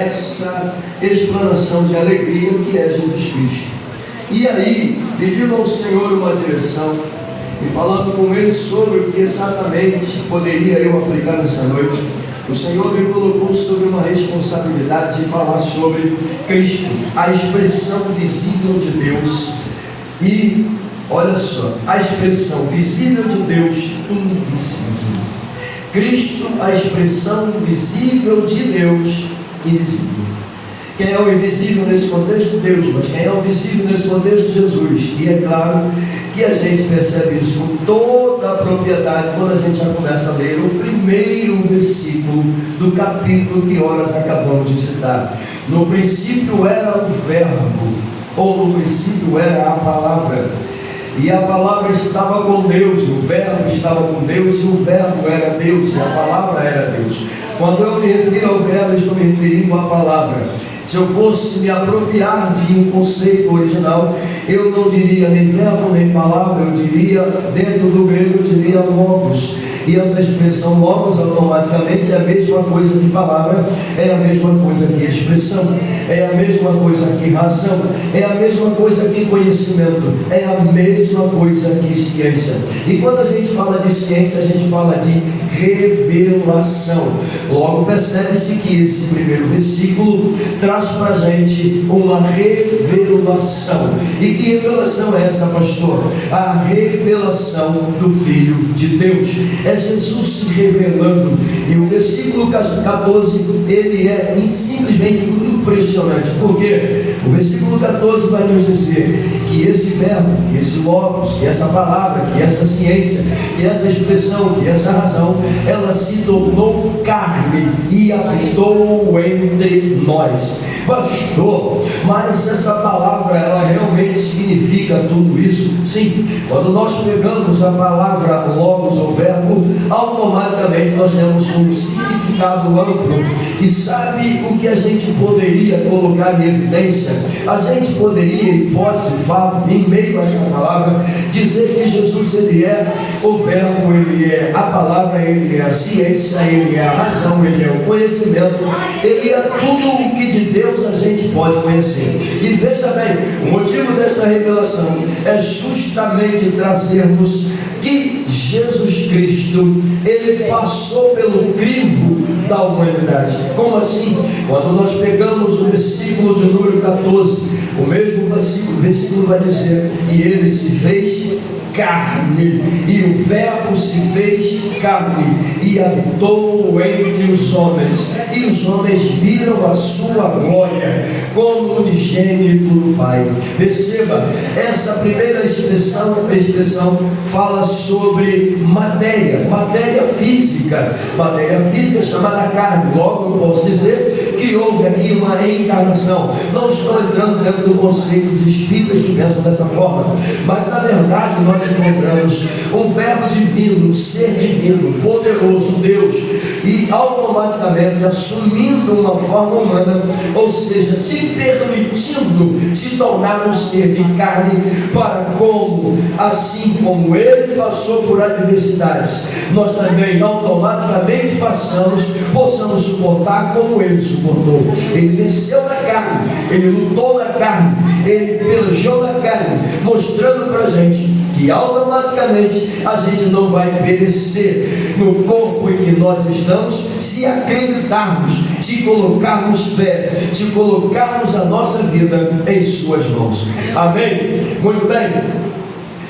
essa explanação de alegria que é Jesus Cristo. E aí, pedindo ao Senhor uma direção e falando com Ele sobre o que exatamente poderia eu aplicar nessa noite, o Senhor me colocou sobre uma responsabilidade de falar sobre Cristo, a expressão visível de Deus. E olha só, a expressão visível de Deus invisível. Cristo, a expressão visível de Deus invisível. Quem é o invisível nesse contexto? Deus. Mas quem é o visível nesse contexto? Jesus. E é claro que a gente percebe isso com toda a propriedade quando a gente já começa a ler o primeiro versículo do capítulo que horas acabamos de citar. No princípio era o verbo, ou no princípio era a palavra, e a palavra estava com Deus, o verbo estava com Deus, e o verbo era Deus, e a palavra era Deus. Quando eu me refiro ao verbo, estou me referindo à palavra. Se eu fosse me apropriar de um conceito original, eu não diria nem verbo nem palavra, eu diria, dentro do grego, eu diria logos. E essa expressão logos automaticamente é a mesma coisa que palavra, é a mesma coisa que expressão, é a mesma coisa que razão, é a mesma coisa que conhecimento, é a mesma coisa que ciência. E quando a gente fala de ciência, a gente fala de revelação. Logo percebe-se que esse primeiro versículo traz para a gente uma revelação. E que revelação é essa, pastor? A revelação do Filho de Deus. É Jesus se revelando. E o versículo 14, ele é simplesmente impressionante. Por quê? O versículo 14 vai nos dizer que esse verbo, que esse logos, que essa palavra, que essa ciência, que essa expressão, que essa razão, ela se tornou carne e habitou entre nós. Pastor, mas essa palavra, ela realmente significa tudo isso? Sim. Quando nós pegamos a palavra logos ou verbo, automaticamente nós temos um significado amplo. E sabe o que a gente poderia colocar em evidência? A gente poderia e pode, de fato, em meio a essa palavra, dizer que Jesus, ele é o verbo, ele é a palavra, ele é a ciência, ele é a razão, ele é o conhecimento, ele é tudo o que de Deus a gente pode conhecer. E veja bem, o motivo dessa revelação é justamente trazermos que Jesus Cristo, ele passou pelo crivo da humanidade. Como assim? Quando nós pegamos o versículo de número 14, o mesmo versículo vai dizer: e ele se fez carne, e o verbo se fez carne, e habitou entre os homens, e os homens viram a sua glória, como unigênito do Pai. Perceba, essa primeira expressão fala sobre matéria física chamada carne. Logo eu posso dizer que houve aqui uma encarnação. Não estou entrando dentro do conceito dos espíritas que pensam dessa forma, mas na verdade nós encontramos um verbo divino, um ser divino, poderoso, Deus, e automaticamente assumindo uma forma humana, ou seja, se permitindo se tornar um ser de carne, para como, assim como ele passou por adversidades, nós também automaticamente possamos suportar como ele suportou. Ele venceu na carne, ele lutou na carne, ele pelejou na carne, mostrando para a gente que automaticamente a gente não vai perecer no corpo em que nós estamos, se acreditarmos, se colocarmos fé, se colocarmos a nossa vida em suas mãos. Amém? Muito bem.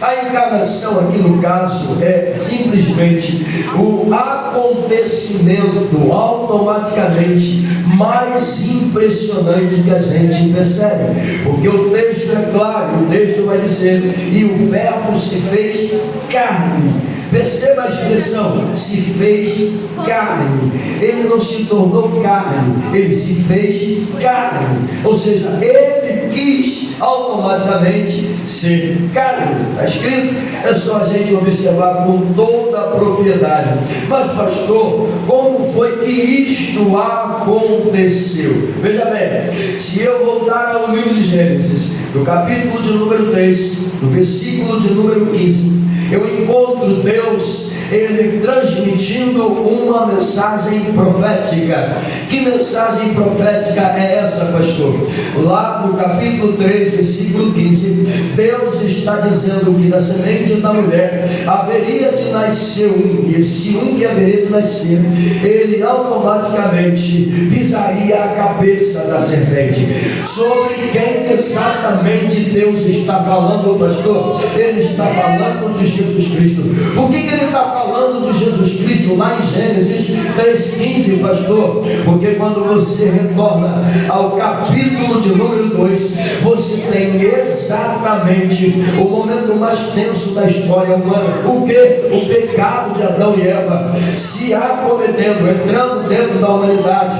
A encarnação aqui no caso é simplesmente o acontecimento automaticamente mais impressionante que a gente percebe, porque o texto é claro, o texto vai dizer: e o verbo se fez carne. Perceba a expressão, se fez carne. Ele não se tornou carne, ele se fez carne, ou seja, ele quis automaticamente ser carne. Está escrito, é só a gente observar com toda a propriedade. Mas pastor, como foi que isto aconteceu? Veja bem, se eu voltar ao livro de Gênesis, no capítulo de número 3, no versículo de número 15, eu encontro Deus, Ele transmitindo uma mensagem profética. Que mensagem profética é essa, pastor? Lá no capítulo 3, versículo 15, Deus está dizendo que da semente da mulher haveria de nascer um, e esse um que haveria de nascer, ele automaticamente pisaria a cabeça da serpente. Sobre quem exatamente Deus está falando, pastor? Ele está falando de Jesus Cristo. Por que ele está falando de Jesus Cristo lá em Gênesis 3,15, pastor? Porque quando você retorna ao capítulo de número 2, você tem exatamente o momento mais tenso da história humana. O que? O pecado de Adão e Eva se acometendo, entrando dentro da humanidade.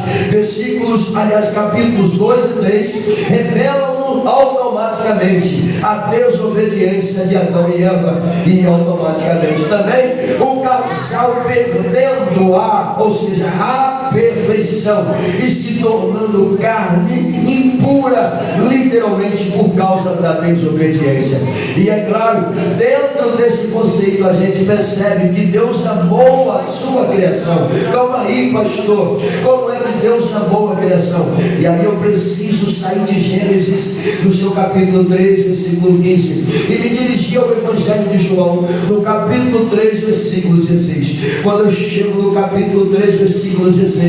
Capítulos 2 e 3 revelam automaticamente a desobediência de Adão e Eva, e automaticamente também o casal perdendo ou seja, a perfeição e se tornando carne impura, literalmente por causa da desobediência. E é claro, dentro desse conceito a gente percebe que Deus amou a sua criação. Calma aí, pastor, como é que Deus amou a criação? E aí eu preciso sair de Gênesis, no seu capítulo 3, versículo 15, e me dirigir ao Evangelho de João, no capítulo 3, versículo 16. Quando eu chego no capítulo 3, versículo 16,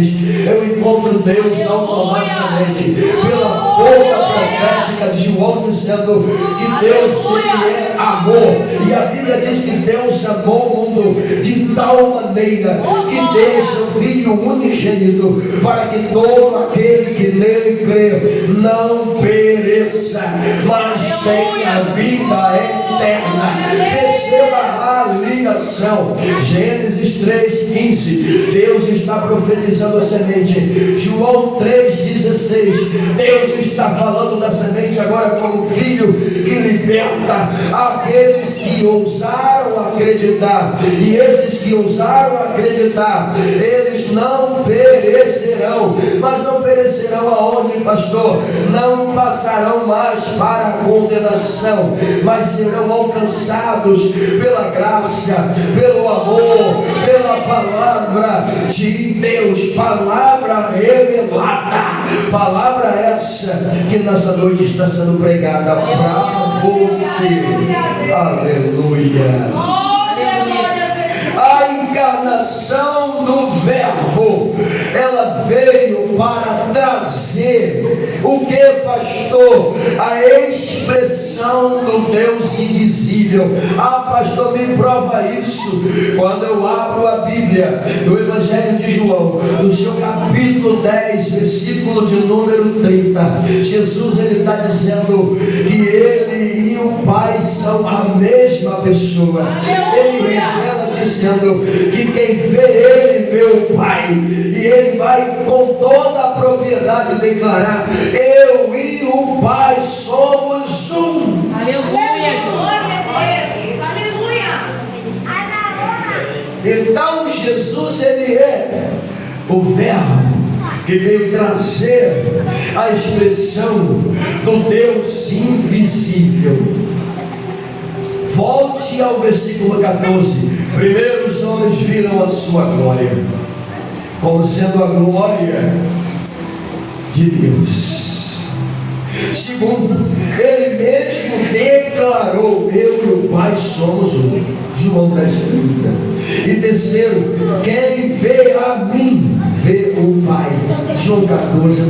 eu encontro Deus automaticamente, pela boca profética de João, dizendo que Deus, Ele é amor. E a Bíblia diz que Deus amou o mundo de tal maneira que deu seu Filho unigênito, para que todo aquele que nele crê não pereça, mas tenha vida eterna. Perceba a ligação. Gênesis 3,15, Deus está profetizando a semente. João 3,16, Deus está falando da semente agora como filho que liberta aqueles que ousaram acreditar. E esses que ousaram acreditar, eles não perecerão. Mas não perecerão aonde, pastor? Não passarão mais para a condenação, mas serão alcançados pela graça, pelo amor, pela palavra de Deus, palavra revelada, palavra essa que nessa noite está sendo pregada para você. Aleluia. A encarnação do Verbo, ela veio para trazer o que, pastor? A expressão do Deus invisível. Ah, pastor, me prova isso. Quando eu abro a Bíblia, no Evangelho de João, no seu capítulo 10, versículo de número 30, Jesus, ele está dizendo que ele e o Pai são a mesma pessoa. Ele revela dizendo que quem vê ele vê o Pai, e ele vai com toda a propriedade declarar: eu e o Pai somos um. Aleluia, Então Jesus, ele é o Verbo que veio trazer a expressão do Deus invisível. Volte ao versículo 14. Primeiro os homens viram a sua glória, como sendo a glória de Deus. Segundo, ele mesmo declarou: eu e o Pai somos um. João 10:30. E terceiro, quem vê a mim vê o Pai. João 14:9.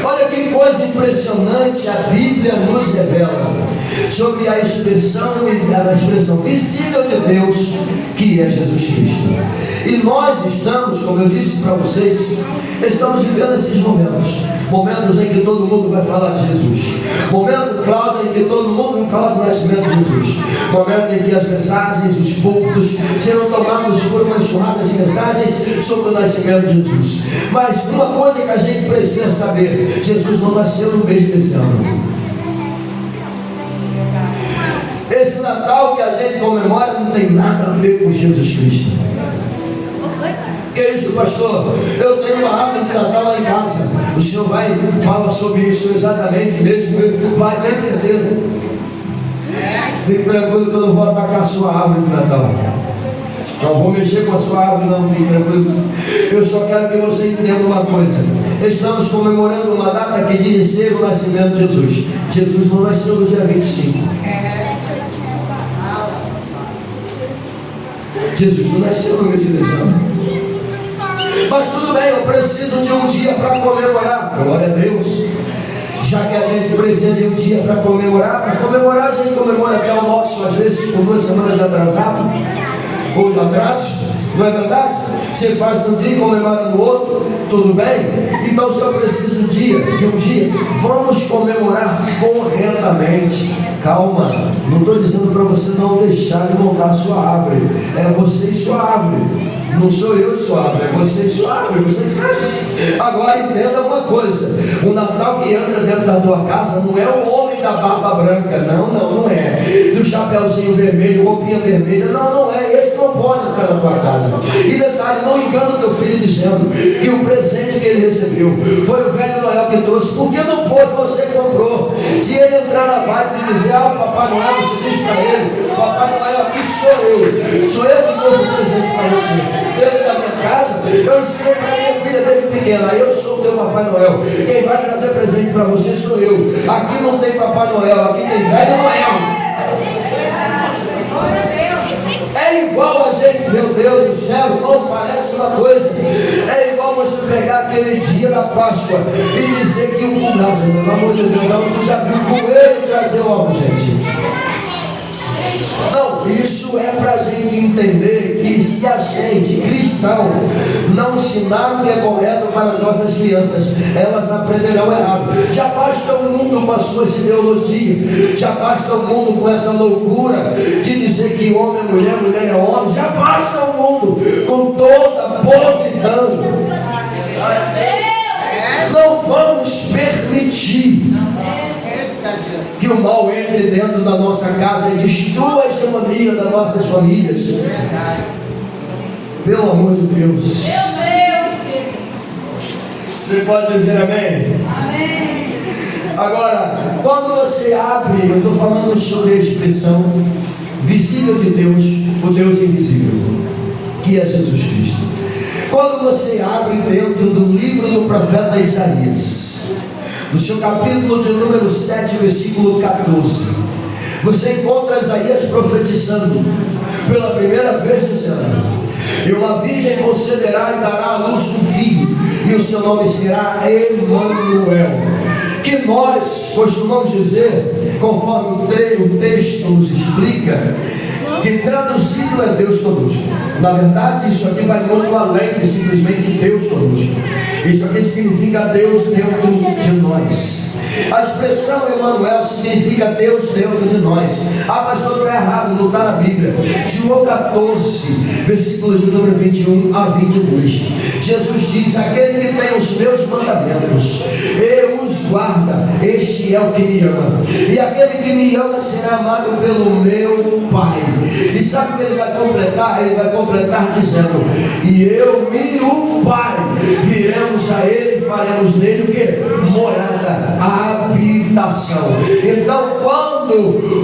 Olha que coisa impressionante a Bíblia nos revela sobre a expressão visível de Deus, que é Jesus Cristo. E nós estamos, como eu disse para vocês, estamos vivendo esses momentos em que todo mundo vai falar de Jesus, momento, Cláudio, em que todo mundo vai falar do nascimento de Jesus, momento em que as mensagens, os púlpitos serão tomados por uma enxurrada de mensagens sobre o nascimento de Jesus. Mas uma coisa que a gente precisa saber: Jesus não nasceu no mês de dezembro. Esse Natal que a gente comemora não tem nada a ver com Jesus Cristo. Que é isso, pastor? Eu tenho uma árvore de Natal lá em casa. O senhor vai falar sobre isso exatamente mesmo? Vai, tem certeza. Fique tranquilo que eu não vou atacar a sua árvore de Natal. Não vou mexer com a sua árvore, não, fique tranquilo. Eu só quero que você entenda uma coisa. Estamos comemorando uma data que diz ser o nascimento de Jesus. Jesus não nasceu no dia 25. Jesus não nasceu no mês de dezembro. Mas tudo bem, eu preciso de um dia para comemorar. Glória a Deus. Já que a gente precisa de um dia para comemorar a gente comemora até o nosso, às vezes com 2 semanas de atrasado, ou de atraso, não é verdade? Você faz num dia e comemora no outro, tudo bem? Então se eu preciso de um dia, vamos comemorar corretamente. Calma, não estou dizendo para você não deixar de montar a sua árvore. É você e sua árvore. Não sou eu e sua árvore, é você e sua árvore, você sabe. Agora entenda uma coisa: o Natal que entra dentro da tua casa não é o homem da barba branca, não é. Do chapéuzinho vermelho, roupinha vermelha, não é. Esse não pode entrar na tua casa. E detalhe, não engana o teu filho dizendo que o presente que ele recebeu foi o velho Noel que trouxe, porque não foi você que comprou. Se ele entrar na vibe e dizer: Papai Noel, você diz para ele: Papai Noel, aqui sou eu que trouxe o presente para você. Dentro da minha casa, eu ensinei para minha filha desde pequena: eu sou o teu Papai Noel. Quem vai trazer presente para você sou eu. Aqui não tem Papai Noel, aqui tem velho Noel. É igual a gente, meu Deus do céu, não parece uma coisa. É igual você pegar aquele dia da Páscoa e dizer que o coelho, pelo amor de Deus, tu já viu o coelho trazer ovo, gente? Não, isso é para a gente entender que se a gente, cristão, não ensinar o que é correto para as nossas crianças, elas aprenderão errado. Já basta o mundo com as suas ideologias, já basta o mundo com essa loucura de dizer que homem é mulher, mulher é homem, já basta o mundo com toda a podridão. Não vamos permitir que o mal entre dentro da nossa casa e destrua a hegemonia das nossas famílias. Pelo amor de Deus. Você pode dizer amém? Amém. Agora, quando você abre, eu estou falando sobre a expressão visível de Deus, o Deus invisível, que é Jesus Cristo. Quando você abre dentro do livro do profeta Isaías, no seu capítulo de número 7, versículo 14, você encontra Isaías profetizando pela primeira vez, dizendo: e uma virgem conceberá e dará à luz um filho, e o seu nome será Emanuel. Que nós costumamos dizer, conforme o texto nos explica, que traduzido é Deus conosco. Na verdade, isso aqui vai muito além de simplesmente Deus conosco. Isso aqui significa Deus dentro de nós. A expressão Emanuel significa Deus dentro de nós. Pastor, não é errado, não está na Bíblia. João 14, versículos de número 21 a 22. Jesus diz: aquele que tem os meus mandamentos e os guarda, este é o que me ama. E aquele que me ama será amado pelo meu Pai. E sabe o que ele vai completar? Ele vai completar dizendo: e eu e o Pai viremos a ele e faremos nele o que? Morada, habitação. Então, quando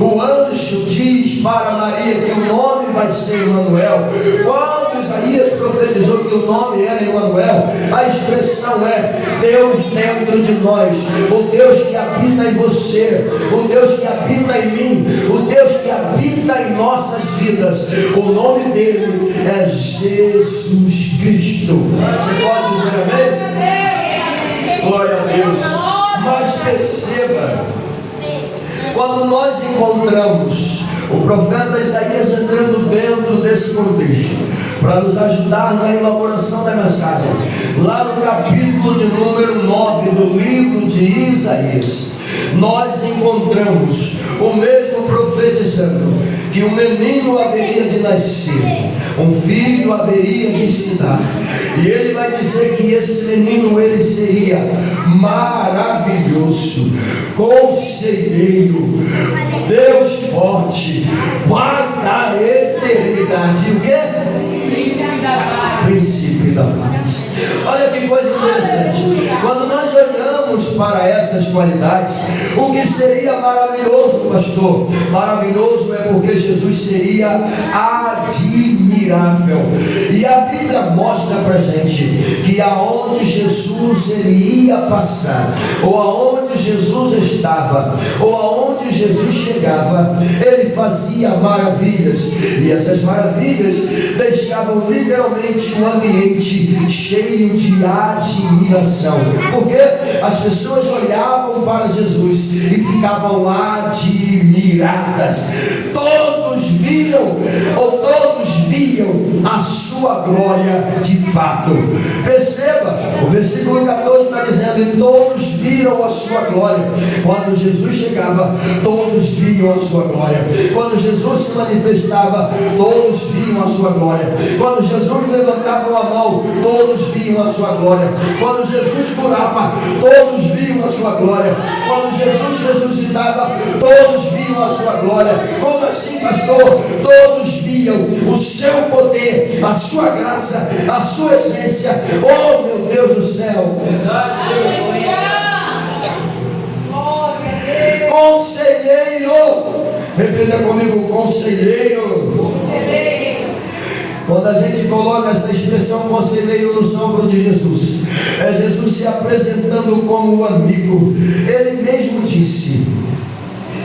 o anjo diz para Maria que o nome vai ser Emanuel, quando Isaías profetizou que o nome era Emanuel, a expressão é Deus dentro de nós, o Deus que habita em você, o Deus que habita em mim, o Deus que habita em nossas vidas. O nome dele é Jesus Cristo. Você pode dizer amém? Glória a Deus. Mas perceba, quando nós encontramos o profeta Isaías entrando dentro desse contexto, para nos ajudar na elaboração da mensagem, lá no capítulo de número 9 do livro de Isaías, nós encontramos o mesmo profetizando que um menino haveria de nascer, um filho haveria de se dar, e ele vai dizer que esse menino ele seria maravilhoso, conselheiro, Deus forte, Pai da eternidade. E o que? Príncipe da paz. Olha que coisa interessante. Quando nós olhamos olhamos para essas qualidades, o que seria maravilhoso, pastor? Maravilhoso é porque Jesus seria admirável. E a Bíblia mostra para a gente que aonde Jesus ele ia passar, ou aonde Jesus estava, ou aonde Jesus chegava, ele fazia maravilhas, e essas maravilhas deixavam literalmente o ambiente cheio de admiração, porque as pessoas olhavam para Jesus e ficavam admiradas. Todos viram, ou todos viam a sua glória de fato. Perceba, o versículo 14 está dizendo: e todos viram a sua glória. Quando Jesus chegava, todos viam a sua glória. Quando Jesus se manifestava, todos viam a sua glória. Quando Jesus levantava a mão, todos viam a sua glória. Quando Jesus curava, todos viam a sua glória. Quando Jesus ressuscitava, todos viam a sua glória. Como assim, pastor? Todos viam o seu poder, a sua graça, a sua essência. Oh, meu Deus do céu! Conselheiro, repita comigo: conselheiro. Quando a gente coloca essa expressão conselheiro nos ombros de Jesus, é Jesus se apresentando como um amigo. Ele mesmo disse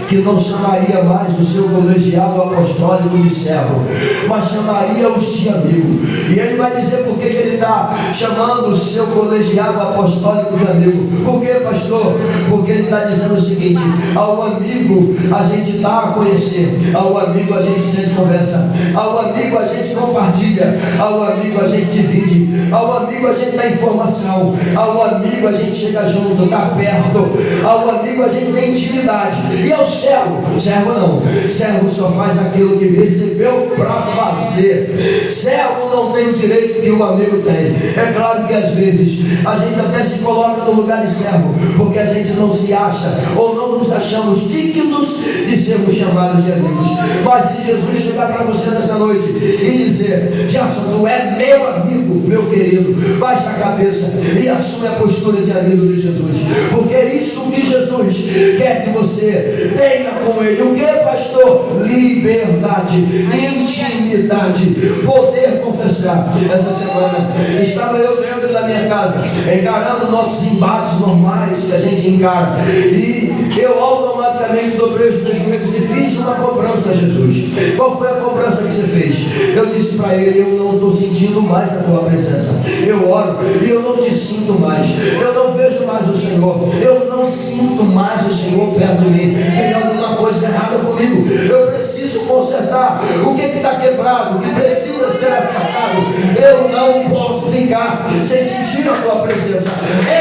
que não chamaria mais o seu colegiado apostólico de servo, mas chamaria-os de amigo. E ele vai dizer por que ele está chamando o seu colegiado apostólico de amigo. Por que, pastor? Porque ele está dizendo o seguinte: ao amigo a gente dá a conhecer, ao amigo a gente sente conversa, ao amigo a gente compartilha, ao amigo a gente divide, ao amigo a gente dá informação, ao amigo a gente chega junto, está perto, ao amigo a gente tem intimidade. E ao servo não, servo só faz aquilo que recebeu para fazer. Servo não tem o direito que o amigo tem. É claro que às vezes a gente até se coloca no lugar de servo, porque a gente não se acha, ou não nos achamos dignos de sermos chamados de amigos. Mas se Jesus chegar para você nessa noite e dizer: Jason, tu é meu amigo, meu querido, baixa a cabeça e assume a postura de amigo de Jesus, porque é isso que Jesus quer que você tenha com ele. O que, pastor? Liberdade, intimidade, poder confessar. Essa semana estava eu dentro da minha casa, encarando nossos embates normais que a gente encara, e eu automaticamente dobrei os meus joelhos e fiz uma cobrança a Jesus. Qual foi a cobrança que você fez? Eu disse para ele: eu não estou sentindo mais a tua presença. Eu oro e eu não te sinto mais. Eu não vejo mais o Senhor. Eu não sinto mais o Senhor perto de mim. Tem alguma coisa errada comigo. Eu preciso consertar o que está quebrado, o que precisa ser acertado. Eu não posso ficar sem sentir a tua presença.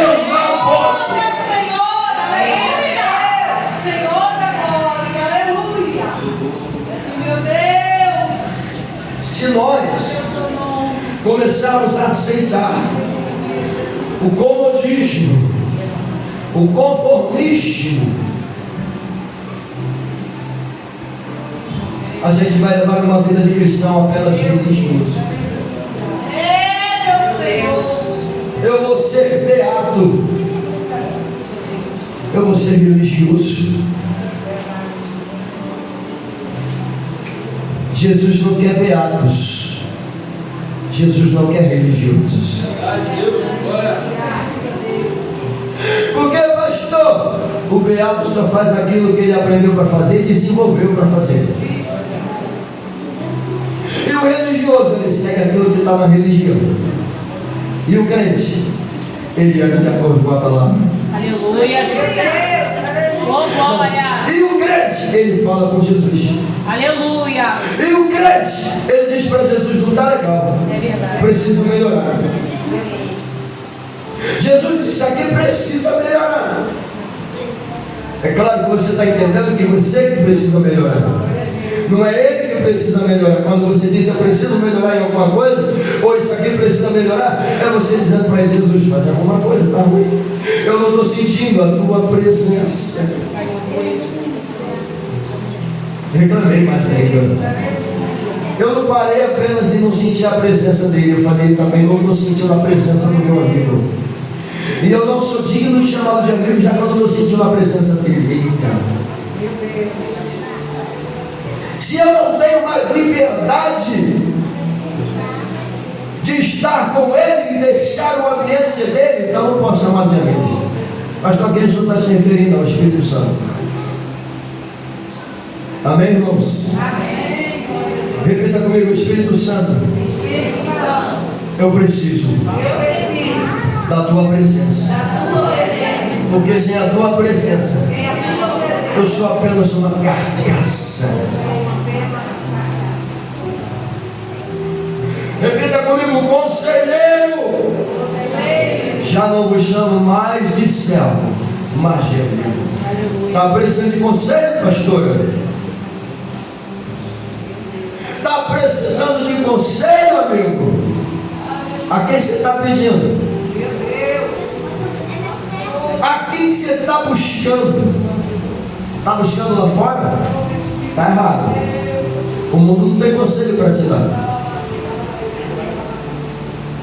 Eu não posso. Se nós começarmos a aceitar o comodismo, o conformismo, a gente vai levar uma vida de cristão apenas religioso. Meu Senhor, eu vou ser beato, eu vou ser religioso. Jesus não quer beatos, Jesus não quer religiosos. Porque, pastor, o beato só faz aquilo que ele aprendeu para fazer e desenvolveu para fazer. E o religioso, ele segue aquilo que está na religião. E o crente, ele anda de acordo com a palavra. Aleluia, e o crente, ele fala com Jesus. Aleluia. E o crente, ele diz para Jesus: não está legal, é verdade, preciso melhorar. Jesus disse: aqui precisa melhorar. É claro que você está entendendo que você que precisa melhorar. Não é ele que precisa melhorar. Quando você diz: eu preciso melhorar em alguma coisa, ou isso aqui precisa melhorar, é você dizendo para ele: Jesus, faz alguma coisa, está ruim. Eu não estou sentindo a tua presença. Reclamei mais ainda. Eu não parei apenas em não sentir a presença dele. Eu falei também: não estou sentindo a presença do meu amigo. E eu não sou digno de chamá-lo de amigo, já quando eu senti uma presença dele. Se eu não tenho mais liberdade de estar com ele e deixar o ambiente ser dele, então eu posso chamar de amigo. Mas para quem o Senhor está se referindo ao Espírito Santo. Amém, irmãos? Amém. Repita comigo: Espírito Santo. Espírito Santo. Eu preciso da tua presença. Porque sem a tua presença, eu sou apenas uma carcaça. Repita comigo: conselheiro. Já não vos chamo mais de servo, mas de amigo. Está precisando de conselho, pastora? Está precisando de conselho, amigo? A quem você está pedindo? A quem você está buscando? Está buscando lá fora? Está errado. O mundo não tem conselho para te dar.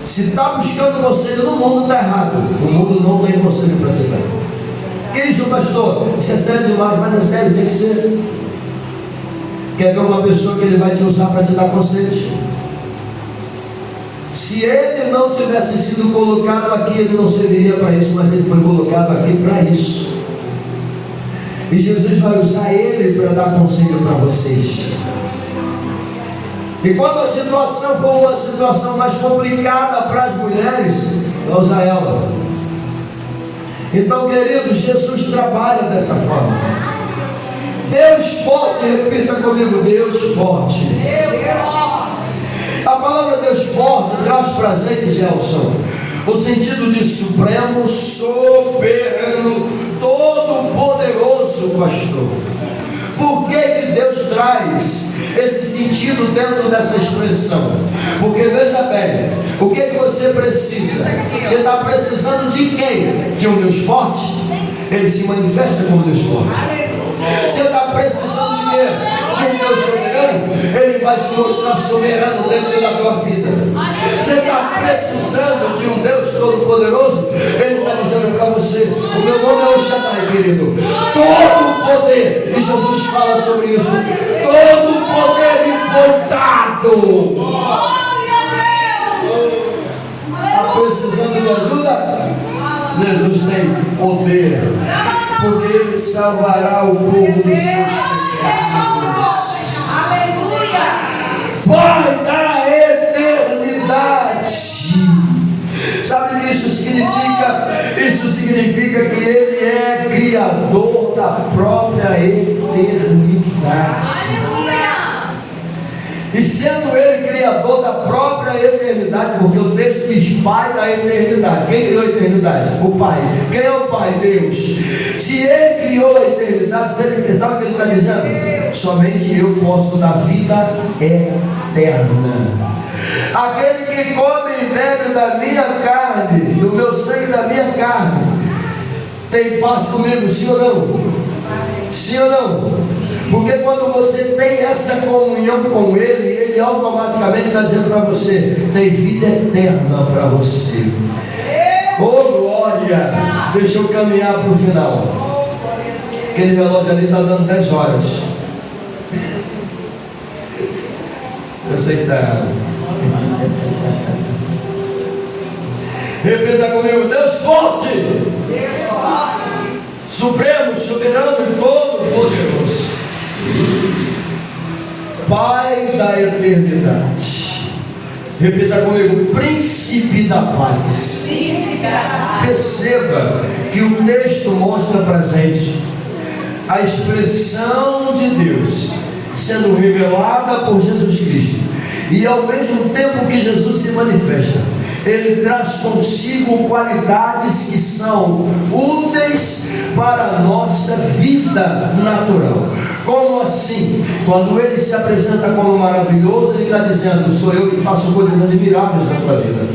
Se está buscando conselho no mundo, está errado. O mundo não tem conselho para te dar. Que isso, pastor? Isso é sério demais, mas é sério, tem que ser. Quer ver uma pessoa que ele vai te usar para te dar conselhos? Se ele não tivesse sido colocado aqui, ele não serviria para isso, mas ele foi colocado aqui para isso. E Jesus vai usar ele para dar conselho para vocês. E quando a situação for uma situação mais complicada para as mulheres, vai usar ela. Então, queridos, Jesus trabalha dessa forma. Deus forte, repita comigo: Deus forte. A palavra Deus forte traz para a gente, Gelson, o sentido de supremo, soberano, todo-poderoso, pastor. Por que Deus traz esse sentido dentro dessa expressão? Porque veja bem, o que você precisa? Você está precisando de quem? De um Deus forte? Ele se manifesta como Deus forte. Você está precisando de quê? De um Deus soberano? Ele vai se mostrar soberano dentro da tua vida. Você está precisando de um Deus todo-poderoso? Ele está dizendo para você: o meu nome é Oxadai, querido. Todo o poder, e Jesus fala sobre isso, todo o poder me foi dado. Está precisando de ajuda? Jesus tem poder, porque Ele salvará o povo dos seus pecados. Aleluia! Pai da eternidade. Sabe o que isso significa? Isso significa que Ele é criador da própria eternidade. E sendo Ele criador da própria eternidade, porque o texto diz Pai da eternidade. Quem criou a eternidade? O Pai. Quem é o Pai? Deus. Se Ele criou a eternidade, sabe o que Ele está dizendo? Somente eu posso dar vida eterna. Aquele que come e bebe da minha carne, do meu sangue e da minha carne, tem parte comigo, sim ou não? Sim ou não? Porque quando você tem essa comunhão com Ele, Ele automaticamente está dizendo para você: tem vida eterna para você. Oh glória! Deixa eu caminhar para o final. Aquele relógio ali está dando 10 horas. Eu sei que está errado. Repita comigo: Deus forte, supremo, soberano e todo-poderoso, Pai da eternidade. Repita comigo: príncipe da paz. Perceba que o texto mostra para a gente a expressão de Deus sendo revelada por Jesus Cristo, e ao mesmo tempo que Jesus se manifesta, Ele traz consigo qualidades que são úteis para a nossa vida natural. Como assim? Quando ele se apresenta como maravilhoso, ele está dizendo: sou eu que faço coisas admiráveis na tua vida.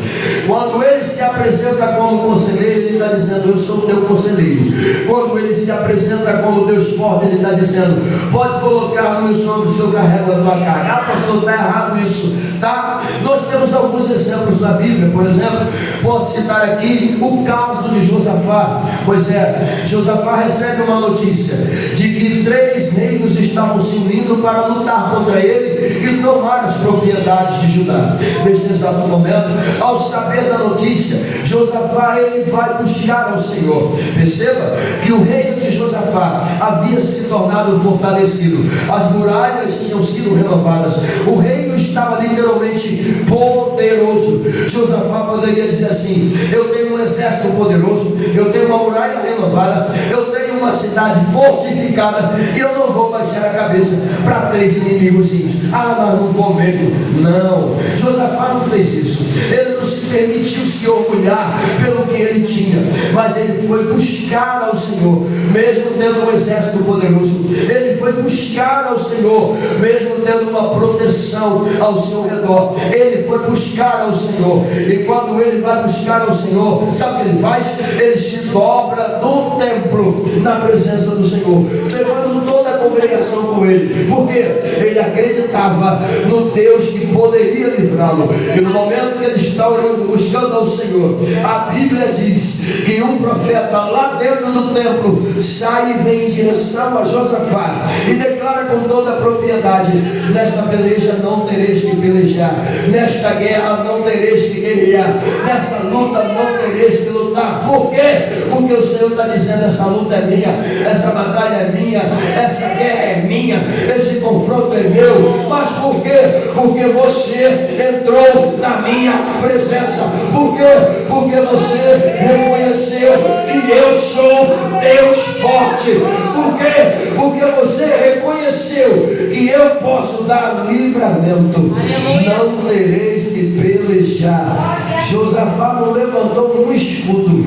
Quando ele se apresenta como conselheiro, ele está dizendo: eu sou o teu conselheiro. Quando ele se apresenta como Deus forte, ele está dizendo: pode colocar nos meus ombros, eu carrego a tua carga. Ah, pastor, está errado isso, tá? Nós temos alguns exemplos na Bíblia. Por exemplo, posso citar aqui o caso de Josafá. Pois é, Josafá recebe uma notícia de que 3 reinos estavam se unindo para lutar contra ele e tomar as propriedades de Judá. Neste exato momento, ao saber da notícia, Josafá ele vai buscar ao Senhor. Perceba que o reino de Josafá havia se tornado fortalecido, as muralhas tinham sido renovadas, o reino estava literalmente poderoso. Josafá poderia dizer assim: eu tenho um exército poderoso, eu tenho uma muralha renovada, eu tenho uma cidade fortificada e eu não vou baixar a cabeça para 3 inimigozinhos. Ah, mas não vou mesmo. Não, Josafá não fez isso. Ele não se permitiu se orgulhar pelo que ele tinha, mas ele foi buscar ao Senhor, mesmo tendo um exército poderoso. Ele foi buscar ao Senhor, mesmo tendo uma proteção ao seu redor. Ele foi buscar ao Senhor, e quando ele vai buscar ao Senhor, sabe o que ele faz? Ele se dobra no templo, na presença do Senhor, levando toda a congregação com ele, porque ele acreditava no Deus que poderia livrá-lo. E no momento que ele está orando, buscando ao Senhor, a Bíblia diz que um profeta lá dentro do templo sai e vem em direção a Josafá e declara com toda a propriedade: nesta peleja não tereis que pelejar, nesta guerra não tereis que guerrear, nessa luta não tereis que lutar. Por quê? Porque o Senhor está dizendo: essa luta é minha, essa batalha é minha, essa guerra é minha, esse confronto é meu. Mas por quê? Porque você entrou na minha presença. Por quê? Porque você reconheceu que eu sou Deus forte. Por quê? Porque você reconheceu que eu posso dar livramento. Não tereis que pelejar. Josafá não levantou um escudo,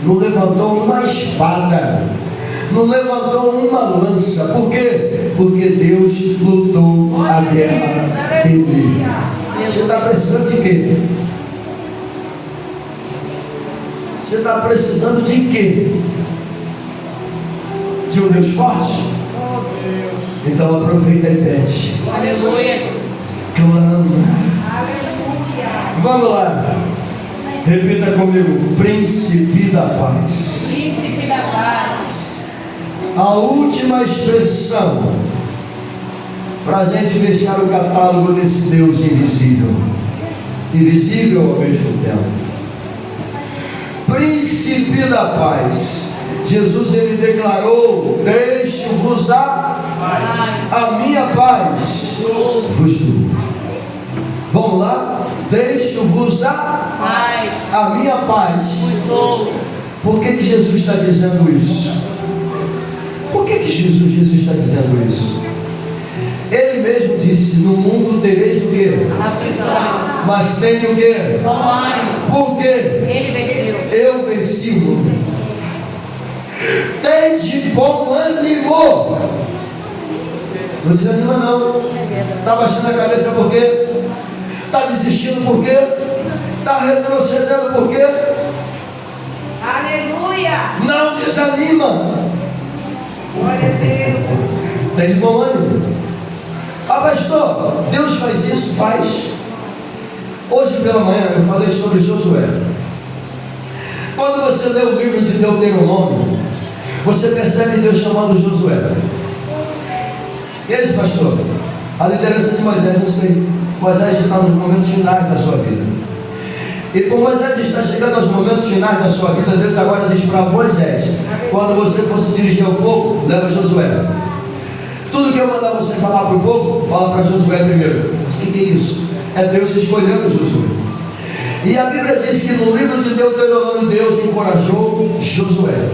não levantou uma espada, não levantou uma lança. Por quê? Porque Deus lutou a guerra dele. Você está precisando de quê? Você está precisando de quê? De um Deus forte? Então aproveita e pede. Aleluia. Clama. Vamos lá. Repita comigo: Príncipe da paz. Príncipe da paz. A última expressão para a gente fechar o catálogo desse Deus invisível, invisível ao mesmo tempo. Príncipe da paz. Jesus ele declarou: deixo-vos a minha paz vos dou. Vamos lá? Deixo-vos a minha paz. Por que Jesus está dizendo isso? Por que Jesus está dizendo isso? Ele mesmo disse: no mundo tereis o quê? Aflição. Mas tenho o quê? Bom ânimo. Por quê? Ele venceu. Eu venci o mundo. Tende bom ânimo. Não desanima não. Está baixando a cabeça por quê? Está desistindo por quê? Está retrocedendo por quê? Aleluia. Não desanima. Glória a Deus. Tem bom ânimo. Ah, pastor, Deus faz isso? Faz. Hoje pela manhã eu falei sobre Josué. Quando você lê o livro de Deuteronômio, você percebe Deus chamando Josué. E eles, pastor? A liderança de Moisés, eu sei. Moisés está nos momentos finais da sua vida. E como Moisés está chegando aos momentos finais da sua vida, Deus agora diz para Moisés: quando você for se dirigir ao povo, leva Josué. Tudo que eu mandar você falar para o povo, fala para Josué primeiro. Mas o que é isso? É Deus escolhendo Josué. E a Bíblia diz que no livro de Deuteronômio, Deus encorajou Josué.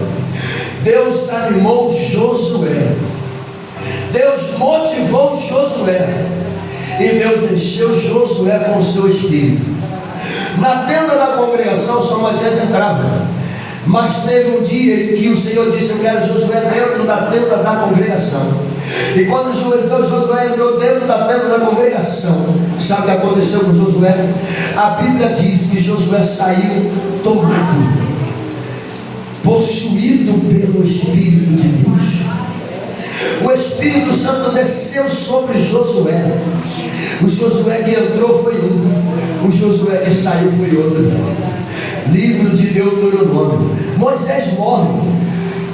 Deus animou Josué. Deus motivou Josué. E Deus encheu Josué com o seu espírito. Na tenda da congregação só Moisés entrava. Mas teve um dia em que o Senhor disse: eu quero Josué dentro da tenda da congregação. E quando Josué entrou dentro da tenda da congregação, sabe o que aconteceu com Josué? A Bíblia diz que Josué saiu tomado, possuído pelo Espírito de Deus. O Espírito Santo desceu sobre Josué. O Josué que entrou foi um, o Josué que saiu foi outro. Livro de Deuteronômio. Moisés morre.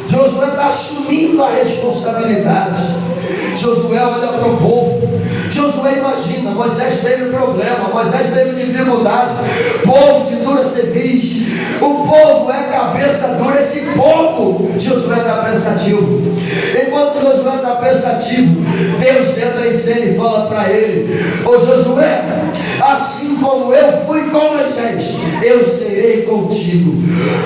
Josué está assumindo a responsabilidade. Josué olha para o povo. Josué imagina, Moisés teve problema, Moisés teve dificuldade, povo de dura cerviz, o povo é cabeça dura, esse povo. Josué está pensativo. Enquanto Josué está pensativo, Deus entra em cena e fala para ele: ô Josué, assim como eu fui com Moisés, eu serei contigo.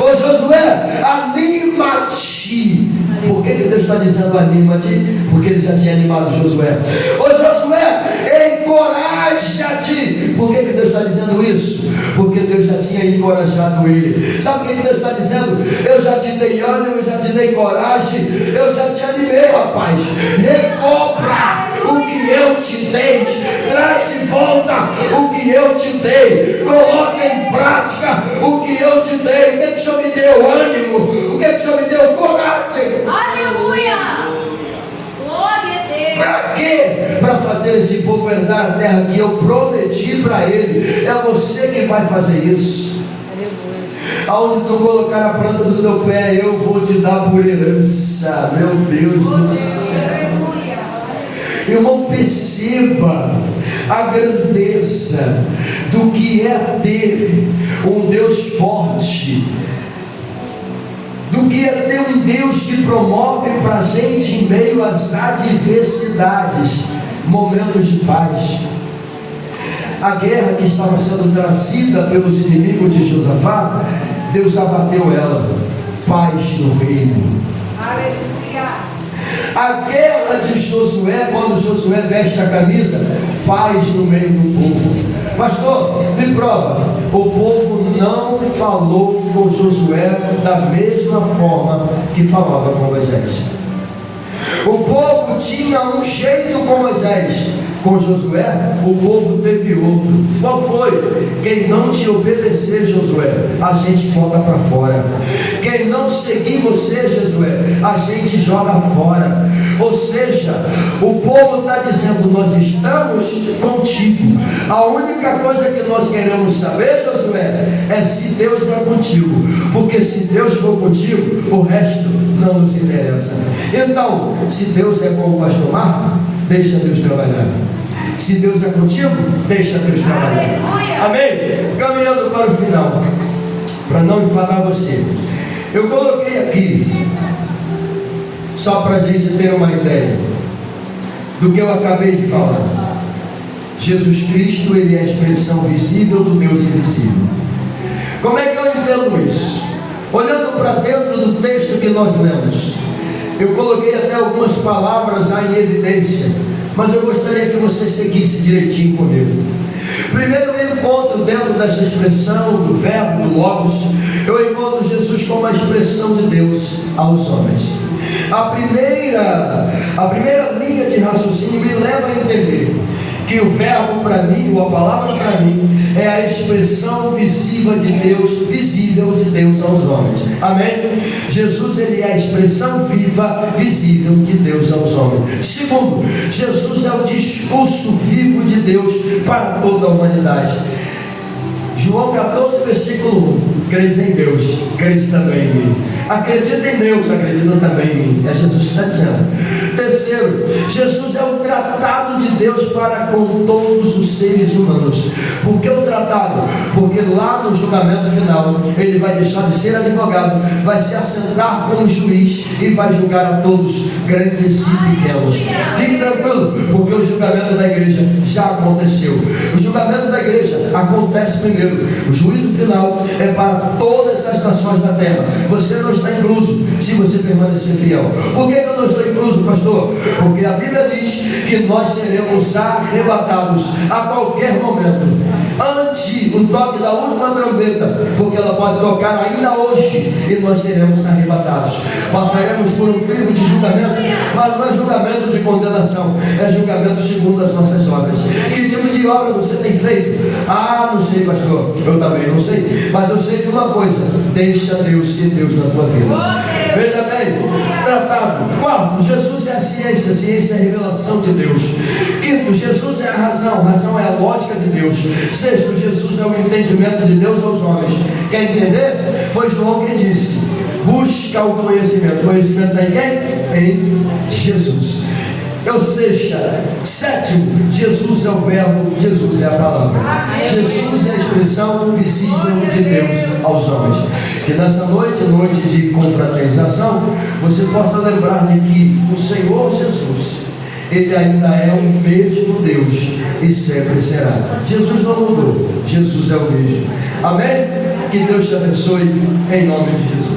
Ô Josué, anima-te. Por que Deus está dizendo anima-te? Porque ele já tinha animado Josué. Ô Josué, encoraja-te. Por que Deus está dizendo isso? Porque Deus já tinha encorajado ele. Sabe o que Deus está dizendo? Eu já te dei ânimo, eu já te dei coragem, eu já te animei, rapaz. Recobra o que eu te dei, traz de volta o que eu te dei, coloca em prática o que eu te dei. O que o Senhor me deu? Ânimo. O que o Senhor me deu? Coragem. Aleluia! Glória a Deus! Para quê? Para fazer esse povo herdar a terra que eu prometi para ele. É você que vai fazer isso. Aonde tu colocar a planta do teu pé, eu vou te dar por herança. Meu Deus do céu. Irmão, perceba a grandeza do que é ter um Deus forte, do que é ter um Deus que promove para a gente em meio às adversidades, momentos de paz. A guerra que estava sendo trazida pelos inimigos de Josafá, Deus abateu ela. Paz no reino. Aleluia! A guerra de Josué, quando Josué veste a camisa, paz no meio do povo. Pastor, me prova. O povo não falou com Josué da mesma forma que falava com Moisés. O povo tinha um jeito com Moisés. Com Josué, o povo teve outro. Qual foi? Quem não te obedecer, Josué, a gente bota para fora. Quem não seguir você, Josué, a gente joga fora. Ou seja, o povo está dizendo: nós estamos contigo. A única coisa que nós queremos saber, Josué, é se Deus é contigo. Porque se Deus for contigo, o resto não nos interessa. Então, se Deus é com o pastor Marco, deixa Deus trabalhar. Se Deus é contigo, deixa Deus trabalhar. Amém? Caminhando para o final, para não enfadar você, eu coloquei aqui, só para a gente ter uma ideia do que eu acabei de falar. Jesus Cristo, Ele é a expressão visível do Deus invisível. Como é que eu entendo isso? Olhando para dentro do texto que nós lemos, eu coloquei até algumas palavras em evidência, mas eu gostaria que você seguisse direitinho comigo. Primeiro eu encontro dentro dessa expressão do verbo, do logos, eu encontro Jesus como a expressão de Deus aos homens. A primeira linha de raciocínio me leva a entender que o verbo para mim, ou a palavra para mim, é a expressão visível de Deus aos homens. Amém? Jesus, Ele é a expressão viva, visível de Deus aos homens. Segundo, Jesus é o discurso vivo de Deus para toda a humanidade. João 14, versículo 1. Credes em Deus, credes também em mim. Acredita em Deus, acredita também em mim. É Jesus que está dizendo. Terceiro, Jesus é o tratado de Deus para com todos os seres humanos. Por que o tratado? Porque lá no julgamento final, Ele vai deixar de ser advogado, vai se assentar como juiz e vai julgar a todos, grandes e pequenos. Fique tranquilo, porque o julgamento da igreja já aconteceu. O julgamento da igreja acontece primeiro. O juízo final é para todas as nações da terra. Você não está incluso se você permanecer fiel. Por que eu não estou incluso, pastor? Porque a Bíblia diz que nós seremos arrebatados a qualquer momento. antes do toque da última trombeta, porque ela pode tocar ainda hoje e nós seremos arrebatados. Passaremos por um crivo de julgamento, mas não é julgamento de condenação, é julgamento segundo as nossas obras. Que tipo de obra você tem feito? Ah, não sei, pastor, eu também não sei, mas eu sei de uma coisa: deixa Deus ser Deus na tua vida. Veja bem, tratado. Quarto, Jesus é a ciência, a ciência é a revelação de Deus. Quinto, Jesus é a razão é a lógica de Deus. Sexto, Jesus é o entendimento de Deus aos homens. Quer entender? Foi João quem disse: busca o conhecimento. Conhecimento em quem? Em Jesus. Ou seja, sétimo, Jesus é o verbo, Jesus é a palavra. Jesus é a expressão visível de Deus aos homens. Que nessa noite, noite de confraternização, você possa lembrar de que o Senhor Jesus, Ele ainda é o mesmo Deus e sempre será. Jesus não mudou, Jesus é o mesmo. Amém? Que Deus te abençoe em nome de Jesus.